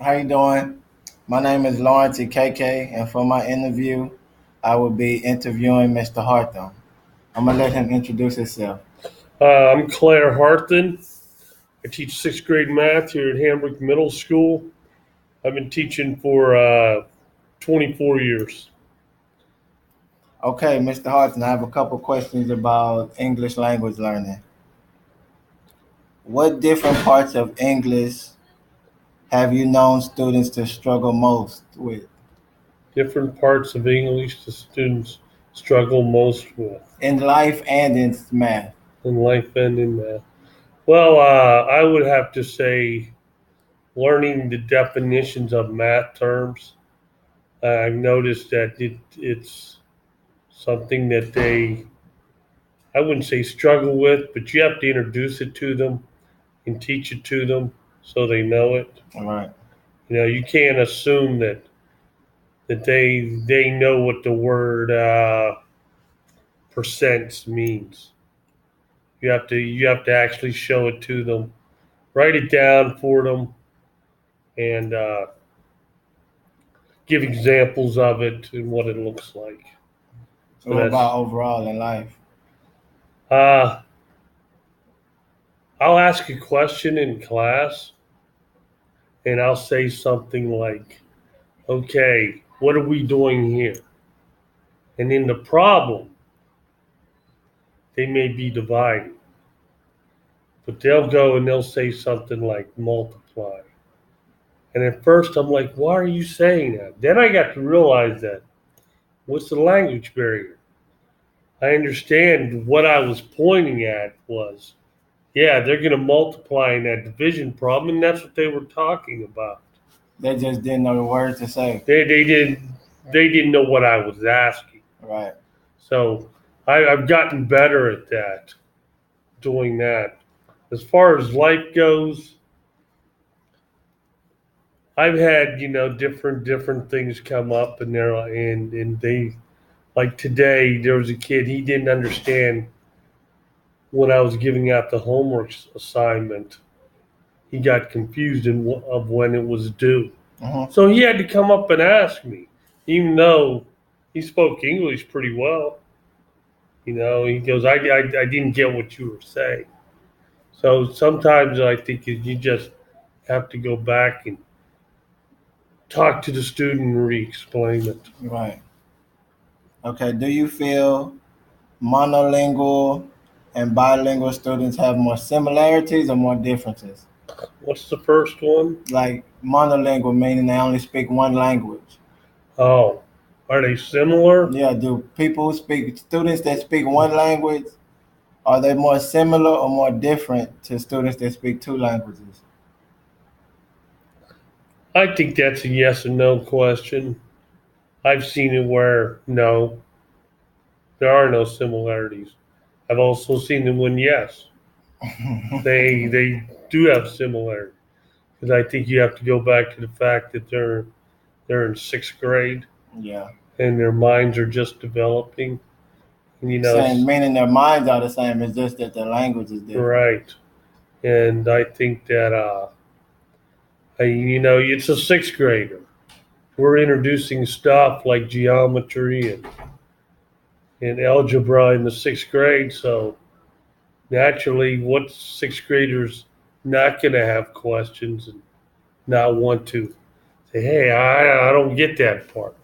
How you doing? My name is Lawrence KK, and for my interview, I will be interviewing Mr. Hartham. I'm gonna let him introduce himself. I'm Claire Harthen. I teach sixth grade math here at Hambrick Middle School. I've been teaching for 24 years. Okay, Mr. Hartham, I have a couple questions about English language learning. What different parts of English have you known students to struggle most with Different parts of English the students struggle most with in life and in math? in life and in math. Well, I would have to say learning the definitions of math terms. I've noticed that it's something that I wouldn't say struggle with, but you have to introduce it to them and teach it to them so they know it. All right. You can't assume that they know what the word percents means. You have to actually show it to them, write it down for them, and give examples of it and what it looks like. So So what that's about overall in life? uh, I'll ask a question in class, and I'll say something like, "Okay, what are we doing here?" And in the problem, they may be divided. But they'll go and they'll say something like multiply. And at first I'm like, why are you saying that? Then I got to realize that what's the language barrier? I understand what I was pointing at was, yeah, they're going to multiply in that division problem, and that's what they were talking about. They just didn't know the word to say. They didn't know what I was asking. Right. So I've gotten better at that, doing that. As far as life goes, I've had different things come up, and they like today there was a kid, he didn't understand when I was giving out the homework assignment. He got confused of when it was due, Mm-hmm. so he had to come up and ask me, even though he spoke English pretty well. He goes, I didn't get what you were saying. So sometimes I think you just have to go back and talk to the student and re-explain it. Right. Okay. Do you feel monolingual and bilingual students have more similarities or more differences? What's the first one? Like monolingual meaning they only speak one language. Oh, are they similar? Yeah, do people who speak students that speak one language are they more similar or more different to students that speak two languages? I think that's a yes or no question. I've seen it where no, there are no similarities. I've also seen them when yes, they do have similarities. Because I think you have to go back to the fact that they're in sixth grade Yeah. and their minds are just developing. And Same meaning their minds are the same, it's just that their language is different. right. And I think that it's a sixth grader. We're introducing stuff like geometry and algebra in the sixth grade. So naturally, what sixth graders not going to have questions and not want to say, hey, I don't get that part.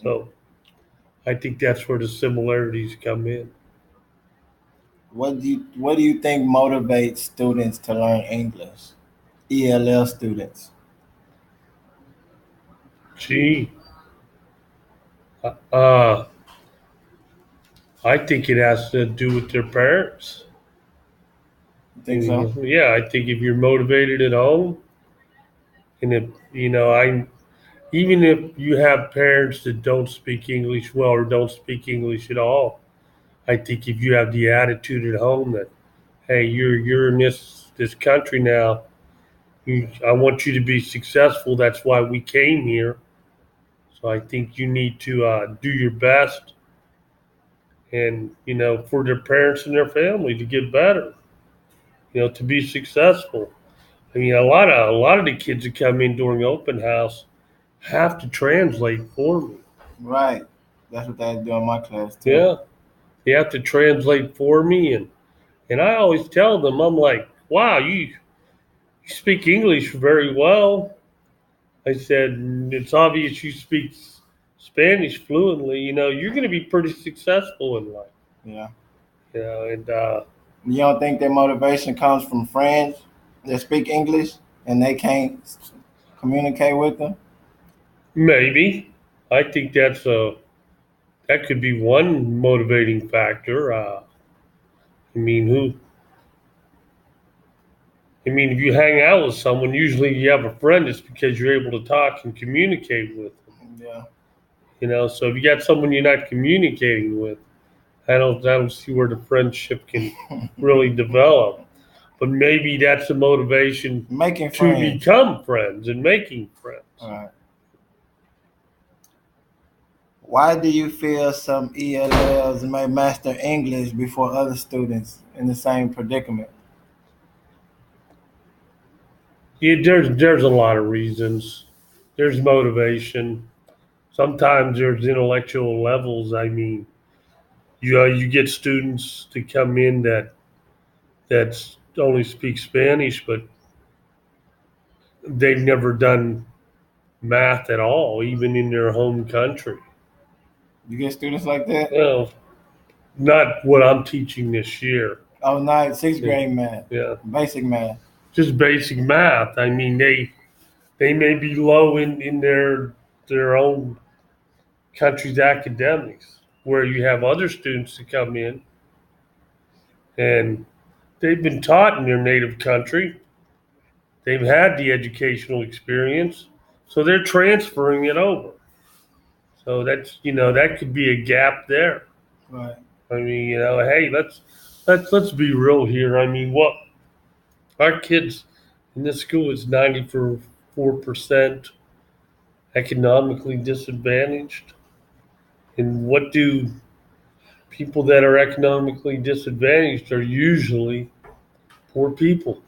So I think that's where the similarities come in. What do you think motivates students to learn English? ELL students. Gee, uh, I think it has to do with their parents. You think so? Yeah, I think if you're motivated at home, and if I even if you have parents that don't speak English well or don't speak English at all, I think if you have the attitude at home that, hey, you're in this country now, I want you to be successful. That's why we came here. So I think you need to do your best, and for their parents and their family to get better. To be successful. I mean, a lot of the kids that come in during open house have to translate for me. Right. That's what they do in my class too. Yeah, they have to translate for me, and I always tell them, I'm like, wow, you speak English very well. I said, it's obvious you speak Spanish fluently. You're going to be pretty successful in life. Yeah. And You don't think their motivation comes from friends that speak English and they can't communicate with them? maybe I think that could be one motivating factor. I mean, who? I mean, if you hang out with someone, usually you have a friend. It's because you're able to talk and communicate with them. Yeah. So if you got someone you're not communicating with, I don't see where the friendship can really develop. But maybe that's the motivation Making to friends. become friends and making friends. All right. Why do you feel some ELLs may master English before other students in the same predicament? Yeah, there's a lot of reasons. There's motivation. Sometimes there's intellectual levels. I mean, you get students to come in that only speak Spanish, but they've never done math at all, even in their home country. You get students like that? Well, not what I'm teaching this year. Oh, nice. Sixth Yeah, grade math, yeah. basic math. Just basic math. I mean, they may be low in their own country's academics, where you have other students that come in and they've been taught in their native country. They've had the educational experience, so they're transferring it over. So that could be a gap there. Right. I mean, hey, let's be real here. I mean, what our kids in this school is 94% economically disadvantaged, and what do people that are economically disadvantaged are usually poor people,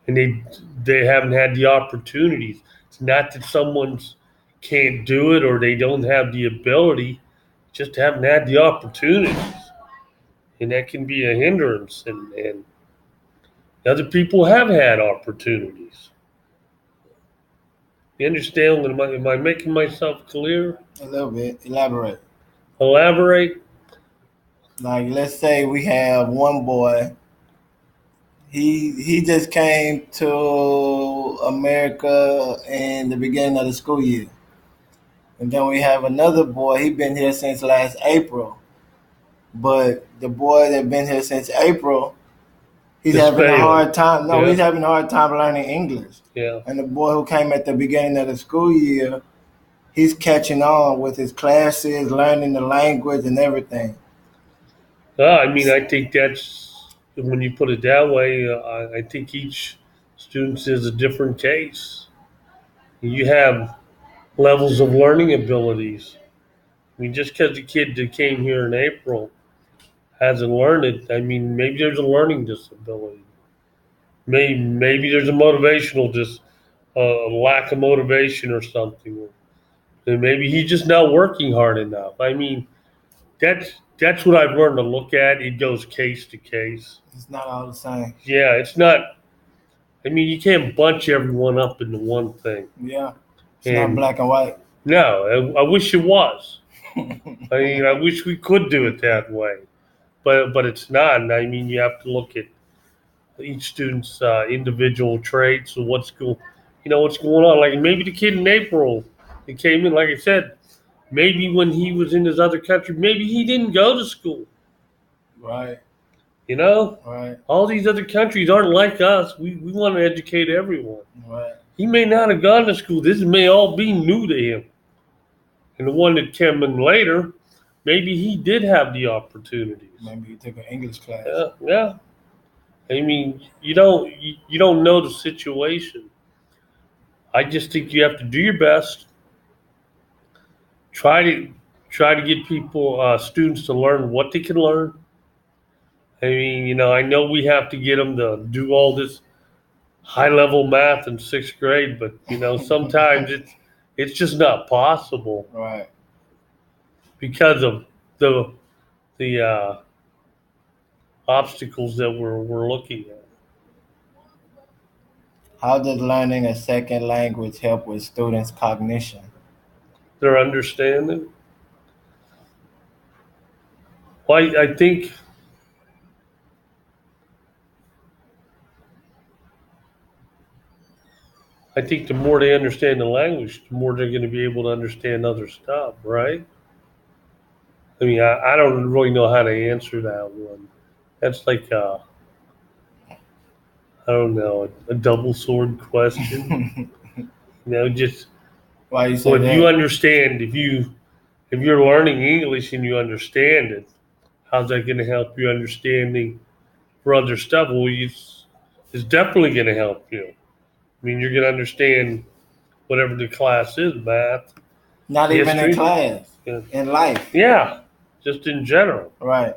and they haven't had the opportunities. It's not that someone's can't do it or they don't have the ability, just haven't had the opportunities, and that can be a hindrance. And other people have had opportunities. You understand? Am I making myself clear? A little bit. Elaborate. Elaborate. Like, let's say we have one boy. He just came to America in the beginning of the school year, and then we have another boy. He been here since last April, but the boy that been here since April, he's It's having a failing. hard time. No, Yeah, he's having a hard time learning English. yeah. And the boy who came at the beginning of the school year, he's catching on with his classes, learning the language and everything. I mean, I think that's when you put it that way. I think each student is a different case. You have levels of learning abilities. I mean, just because the kid that came here in April hasn't learned it, I mean, maybe there's a learning disability. Maybe there's a motivational lack of motivation or something. And maybe he's just not working hard enough. I mean, that's what I've learned to look at. It goes case to case. It's not all the same. Yeah, it's not. I mean, you can't bunch everyone up into one thing. Yeah, it's not And black and white. no, I wish it was. I mean, I wish we could do it that way, but it's not. And I mean, you have to look at each student's individual traits and what's going on. Like maybe the kid in April, he came in. Like I said, maybe when he was in his other country, maybe he didn't go to school. Right, You know, right, all these other countries aren't like us. We want to educate everyone. right. He may not have gone to school. This may all be new to him. And the one that came in later, maybe he did have the opportunities. Maybe you took an English class. Yeah, yeah. I mean, you don't know the situation. I just think you have to do your best. Try to try to get people students to learn what they can learn. I mean, I know we have to get them to do all this high level math in sixth grade, but sometimes it's just not possible Right. because of the obstacles that we're looking at. How does learning a second language help with students' cognition? Their understanding. Well, I think the more they understand the language, the more they're going to be able to understand other stuff, right? I mean, I don't really know how to answer that one. That's like I don't know, a double sword question. Just Why you well, say if you that? understand, if you're learning English and you understand it, how's that going to help you understanding for other stuff? Well, it's definitely going to help you. I mean, you're going to understand whatever the class is, math, Not even in history, class, yeah, in life. yeah, just in general. Right.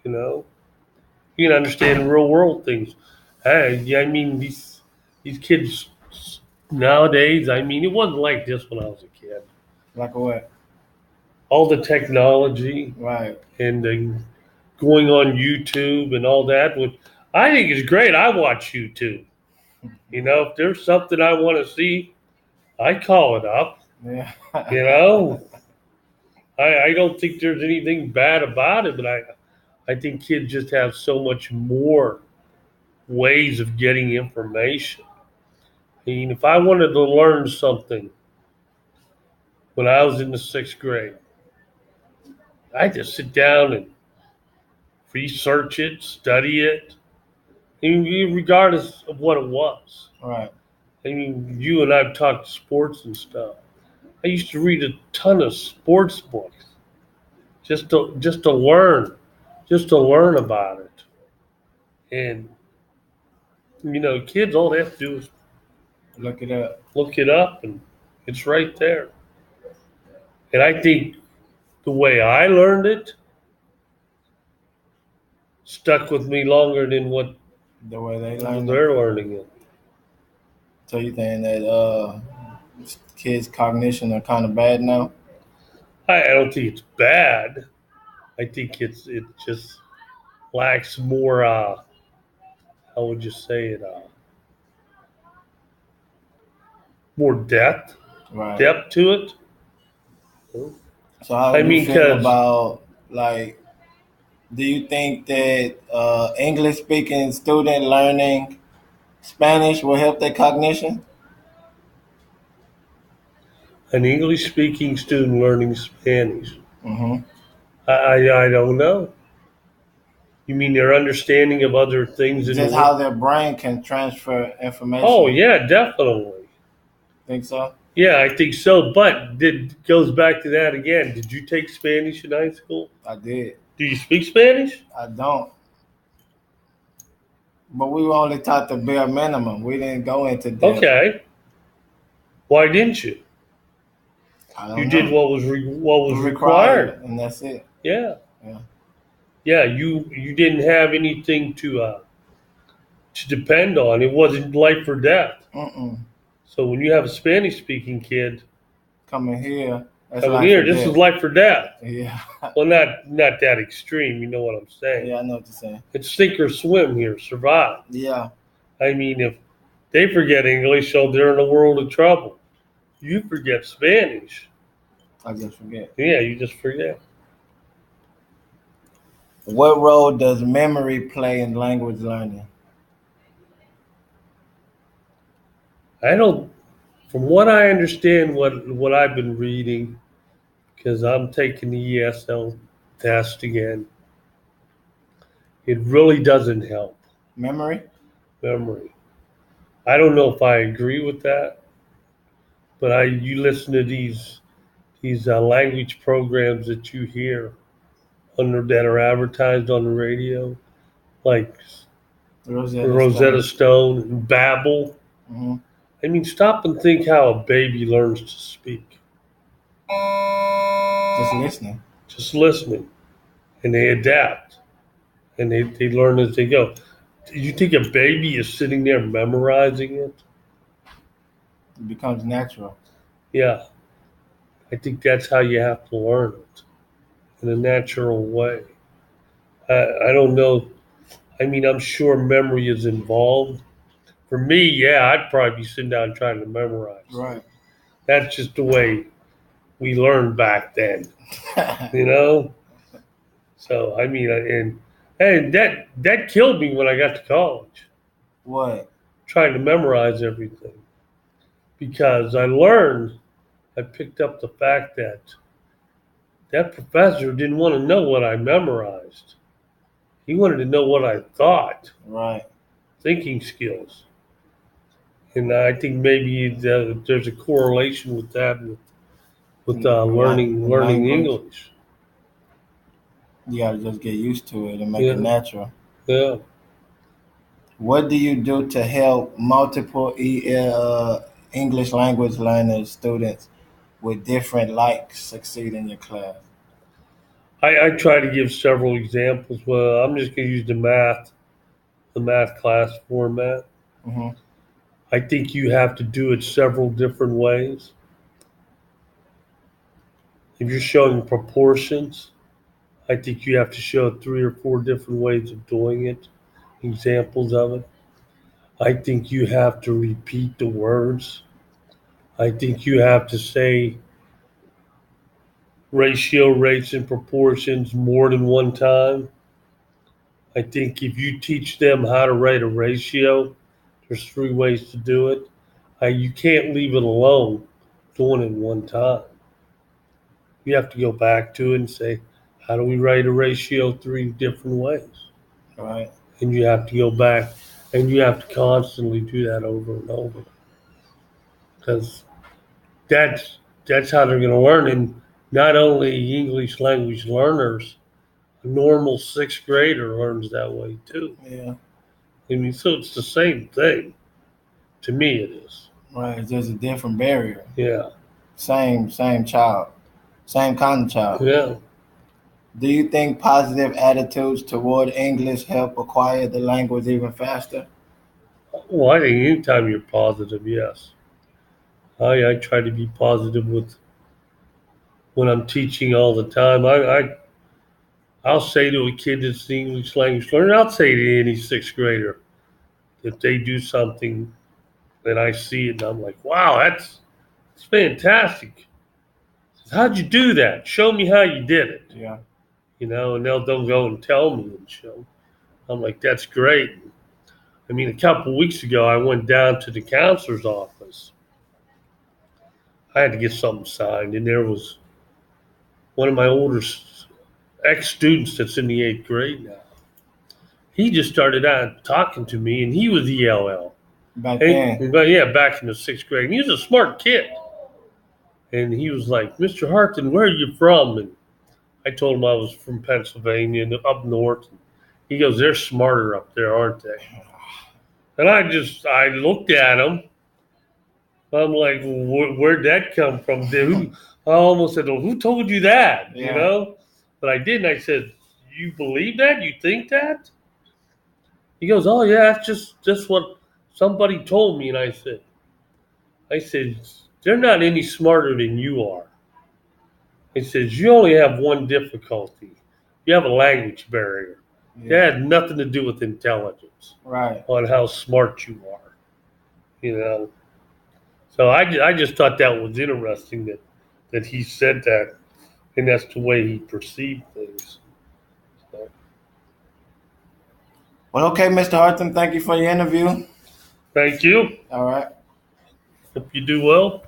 You know, you can understand real world things. Hey, yeah, I mean these kids nowadays. I mean, it wasn't like this when I was a kid. Like what? All the technology Right. and going on YouTube and all that, which I think is great. I watch YouTube. If there's something I want to see, I call it up. Yeah. You know, I don't think there's anything bad about it, but I think kids just have so much more ways of getting information. I mean, if I wanted to learn something when I was in the sixth grade, I just sit down and research it, study it, regardless of what it was. Right. I mean, you and I've talked sports and stuff. I used to read a ton of sports books just to learn about it. And kids, all they have to do is Look it up. look it up, and it's right there. And I think the way I learned it stuck with me longer than what The way they learn it. they're learning it. So you think that kids' cognition are kind of bad now? I don't think it's bad. I think it just lacks more. How would you say it? More Right. depth to it. So how I do you mean, feel because about like? Do you think that English speaking student learning Spanish will help their cognition? an English speaking student learning Spanish, Mm-hmm. I don't know. You mean their understanding of other things in the Just world? how their brain can transfer Oh information. yeah, definitely. Think so? Yeah, I think so. But goes back to that again. Did you take Spanish in high school? I did. Do you speak Spanish? I don't. But we were only taught the bare minimum. We didn't go into depth. Okay. Why didn't you? I You don't did know. what was Required, required. and that's it. Yeah. Yeah. Yeah. You didn't have anything to depend on. It wasn't life or death. Mm-mm. So when you have a Spanish speaking kid Coming here, that's coming life or here, this is death. life or death. Yeah. Well, not that extreme. You know what I'm saying? Yeah, I know what you're saying. It's sink or swim here. Survive. Yeah, I mean, if they forget English, so they're in a world of trouble. You forget Spanish. I just forget. Yeah, you just forget. What role does memory play in language learning? I don't. From what I understand, what I've been reading, because I'm taking the ESL test again, it really doesn't help Memory? memory. I don't know if I agree with that, but you listen to these language programs that you hear that are advertised on the radio, like Rosetta Rosetta Stone. Stone and Babbel. Hmm. I mean, stop and think how a baby learns to speak. Just listening. Just listening, and they adapt, and they learn as they go. You think a baby is sitting there memorizing it? It becomes natural. Yeah, I think that's how you have to learn it in a natural way. I don't know. I mean, I'm sure memory is involved. For me, yeah, I'd probably be sitting down trying to memorize Right. things. That's just the way we learned back then, you know. So I mean, and that killed me when I got to college, What? trying to memorize everything because I learned. I picked up the fact that that professor didn't want to know what I memorized. He wanted to know what I thought, Right. thinking skills. And I think maybe there's a correlation with that with The learning language. English. You gotta just get used to it and make it Yeah, natural. yeah. What do you do to help multiple English language learners, students with different likes succeed in your class? I try to give several examples. Well, I'm just going to use the math class format. Hmm. I think you have to do it several different ways. If you're showing proportions, I think you have to show 3 or 4 different ways of doing it, examples of it. I think you have to repeat the words. I think you have to say ratio, rates, and proportions more than one time. I think if you teach them how to write a ratio, there's 3 ways to do it. You can't leave it alone doing it one time. You have to go back to it and say, how do we write a ratio 3 different ways? Right. And you have to go back and you have to constantly do that over and over because that's how they're going to learn. And not only English language learners, a normal 6th grader learns that way too. Yeah. I mean, so it's the same thing. To me, it is. Right. It's just a different barrier. Yeah, Same child. Same kind of child. yeah. Do you think positive attitudes toward English help acquire the language even faster? Well, I think anytime you're positive, yes. I try to be positive with when I'm teaching all the time. I'll say to a kid that's the English language learner, I'll say to any 6th grader, if they do something and I see it and I'm like, wow, that's fantastic. How'd you do that? Show me how you did it. Yeah. And they'll go and tell me and show. I'm like, that's great. I mean, a couple of weeks ago, I went down to the counselor's office. I had to get something signed, and there was one of my older ex students that's in the 8th grade now. He just started out talking to me, and he was ELL. Back then. But yeah, back in the 6th grade. And he was a smart kid. And he was like, Mr. Harton, where are you from? And I told him I was from Pennsylvania, up north. He goes, they're smarter up there, aren't they? And I looked at him. I'm like, where'd that come from, dude? I almost said, well, who told you that? Yeah. But I didn't. I said, you believe that? You think that? He goes, oh yeah, that's just what somebody told me. And I said, they're not any smarter than you are. He says, you only have one difficulty. You have a language barrier. Yeah. That had nothing to do with intelligence Right. on how smart you are. You know. So I just thought that was interesting that he said that, and that's the way he perceived things. So, Well, okay, Mr. Harton, thank you for your interview. thank you. All right. Hope you do well.